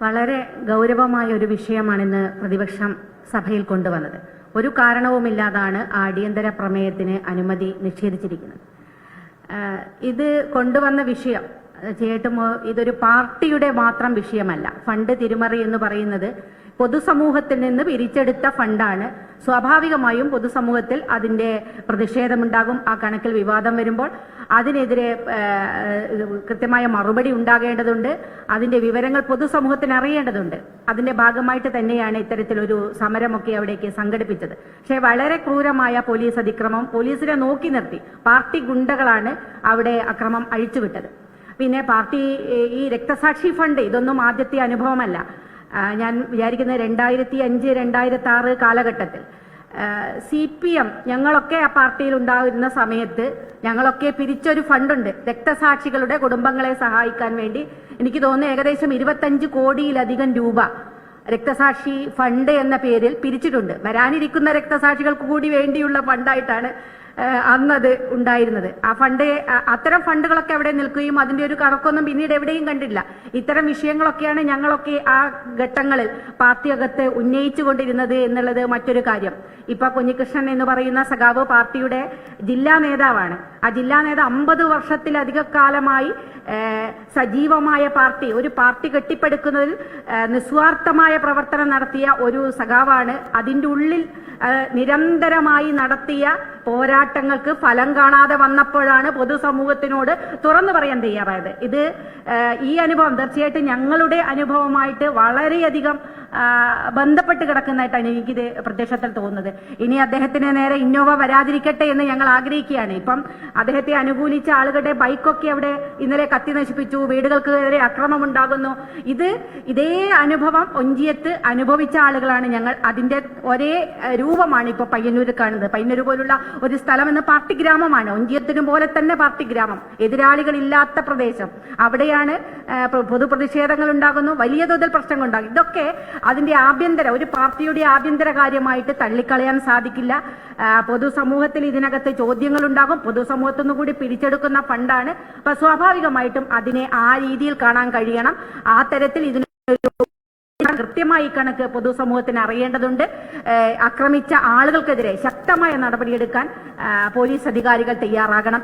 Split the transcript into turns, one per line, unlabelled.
വളരെ ഗൗരവമായ ഒരു വിഷയമാണിന്ന് പ്രതിപക്ഷം സഭയിൽ കൊണ്ടുവന്നത്. ഒരു കാരണവുമില്ലാതാണ് അടിയന്തര പ്രമേയത്തിന് അനുമതി നിഷേധിച്ചിരിക്കുന്നത്. ഇത് കൊണ്ടുവന്ന വിഷയം ചേട്ടുമോ ഇതൊരു പാർട്ടിയുടെ മാത്രം വിഷയമല്ല. ഫണ്ട് തിരിമറി എന്ന് പറയുന്നത് പൊതുസമൂഹത്തിൽ നിന്ന് പിരിച്ചെടുത്ത ഫണ്ടാണ്. സ്വാഭാവികമായും പൊതുസമൂഹത്തിൽ അതിന്റെ പ്രതിഷേധമുണ്ടാകും. ആ കണക്കിൽ വിവാദം വരുമ്പോൾ അതിനെതിരെ കൃത്യമായ മറുപടി ഉണ്ടാകേണ്ടതുണ്ട്. അതിന്റെ വിവരങ്ങൾ പൊതുസമൂഹത്തിന് അറിയേണ്ടതുണ്ട്. അതിന്റെ ഭാഗമായിട്ട് തന്നെയാണ് ഇത്തരത്തിലൊരു സമരമൊക്കെ അവിടേക്ക് സംഘടിപ്പിച്ചത്. പക്ഷേ വളരെ ക്രൂരമായ പോലീസ് അതിക്രമം, പോലീസിനെ നോക്കി നിർത്തി പാർട്ടി ഗുണ്ടകളാണ് അവിടെ അക്രമം അഴിച്ചുവിട്ടത്. പിന്നെ പാർട്ടി ഈ രക്തസാക്ഷി ഫണ്ട് ഇതൊന്നും ആദ്യത്തെ അനുഭവമല്ല. ഞാൻ വിചാരിക്കുന്നത് 2005, 2006 കാലഘട്ടത്തിൽ CPM ഞങ്ങളൊക്കെ ആ പാർട്ടിയിൽ ഉണ്ടായിരുന്ന സമയത്ത് ഞങ്ങളൊക്കെ പിരിച്ചൊരു ഫണ്ടുണ്ട് രക്തസാക്ഷികളുടെ കുടുംബങ്ങളെ സഹായിക്കാൻ വേണ്ടി. എനിക്ക് തോന്നുന്നു ഏകദേശം 25 കോടിയിലധികം രൂപ രക്തസാക്ഷി ഫണ്ട് എന്ന പേരിൽ പിരിച്ചിട്ടുണ്ട്. വരാനിരിക്കുന്ന രക്തസാക്ഷികൾക്ക് കൂടി വേണ്ടിയുള്ള ഫണ്ടായിട്ടാണ് അന്നത് ഉണ്ടായിരുന്നത്. ആ ഫണ്ട്, അത്തരം ഫണ്ടുകളൊക്കെ അവിടെ നിൽക്കുകയും അതിന്റെ ഒരു കണക്കൊന്നും പിന്നീട് എവിടെയും കണ്ടില്ല. ഇത്തരം വിഷയങ്ങളൊക്കെയാണ് ഞങ്ങളൊക്കെ ആ ഘട്ടങ്ങളിൽ പാർട്ടിയകത്ത് ഉന്നയിച്ചുകൊണ്ടിരുന്നത് എന്നുള്ളത് മറ്റൊരു കാര്യം. ഇപ്പൊ കുഞ്ഞികൃഷ്ണൻ എന്ന് പറയുന്ന സഖാവ് പാർട്ടിയുടെ ജില്ലാ നേതാവാണ്. ആ ജില്ലാ നേതാവ് 50 വർഷത്തിലധിക കാലമായി സജീവമായ പാർട്ടി, ഒരു പാർട്ടി കെട്ടിപ്പടുക്കുന്നതിൽ നിസ്വാർത്ഥമായ പ്രവർത്തനം നടത്തിയ ഒരു സഖാവാണ്. അതിന്റെ ഉള്ളിൽ നിരന്തരമായി നടത്തിയ പോരാട്ടങ്ങൾക്ക് ഫലം കാണാതെ വന്നപ്പോഴാണ് പൊതുസമൂഹത്തിനോട് തുറന്നു പറയാൻ തയ്യാറായത്. ഈ അനുഭവം തീർച്ചയായിട്ടും ഞങ്ങളുടെ അനുഭവമായിട്ട് വളരെയധികം ബന്ധപ്പെട്ട് കിടക്കുന്നതായിട്ടാണ് എനിക്കിത് പ്രത്യക്ഷത്തിൽ തോന്നുന്നത്. ഇനി അദ്ദേഹത്തിന് നേരെ ഇന്നോവ വരാതിരിക്കട്ടെ എന്ന് ഞങ്ങൾ ആഗ്രഹിക്കുകയാണ്. ഇപ്പം അദ്ദേഹത്തെ അനുകൂലിച്ച ആളുകളുടെ ബൈക്കൊക്കെ അവിടെ ഇന്നലെ കത്തി നശിപ്പിച്ചു, വീടുകൾക്ക് നേരെ അക്രമമുണ്ടാകുന്നു. ഇതേ അനുഭവം ഒഞ്ചിയത്ത് അനുഭവിച്ച ആളുകളാണ് ഞങ്ങൾ. അതിന്റെ ഒരേ രൂപമാണ് ഇപ്പൊ പയ്യന്നൂർ കാണുന്നത്. പയ്യന്നൂർ പോലുള്ള ഒരു സ്ഥലം എന്ന പാർട്ടി ഗ്രാമമാണ്. ഒഞ്ചിയത്തിനും പോലെ തന്നെ പാർട്ടി ഗ്രാമം, എതിരാളികളില്ലാത്ത പ്രദേശം. അവിടെയാണ് പൊതുപ്രതിഷേധങ്ങൾ ഉണ്ടാകുന്നു, വലിയ തോതിൽ പ്രശ്നങ്ങൾ ഉണ്ടാകും. ഇതൊക്കെ അതിന്റെ ഒരു പാർട്ടിയുടെ ആഭ്യന്തര കാര്യമായിട്ട് തള്ളിക്കളയാൻ സാധിക്കില്ല. പൊതുസമൂഹത്തിൽ ഇതിനകത്ത് ചോദ്യങ്ങൾ ഉണ്ടാകും. പൊതുസമൂഹത്തിൽ നിന്ന് കൂടി പിരിച്ചെടുക്കുന്ന ഫണ്ടാണ്. അപ്പൊ സ്വാഭാവികമായിട്ടും അതിനെ ആ രീതിയിൽ കാണാൻ കഴിയണം. ആ തരത്തിൽ ഇതിന് കൃത്യമായി കണക്ക് പൊതുസമൂഹത്തിന് അറിയേണ്ടതുണ്ട്. ആക്രമിച്ച ആളുകൾക്കെതിരെ ശക്തമായ നടപടിയെടുക്കാൻ പോലീസ് അധികാരികൾ തയ്യാറാകണം.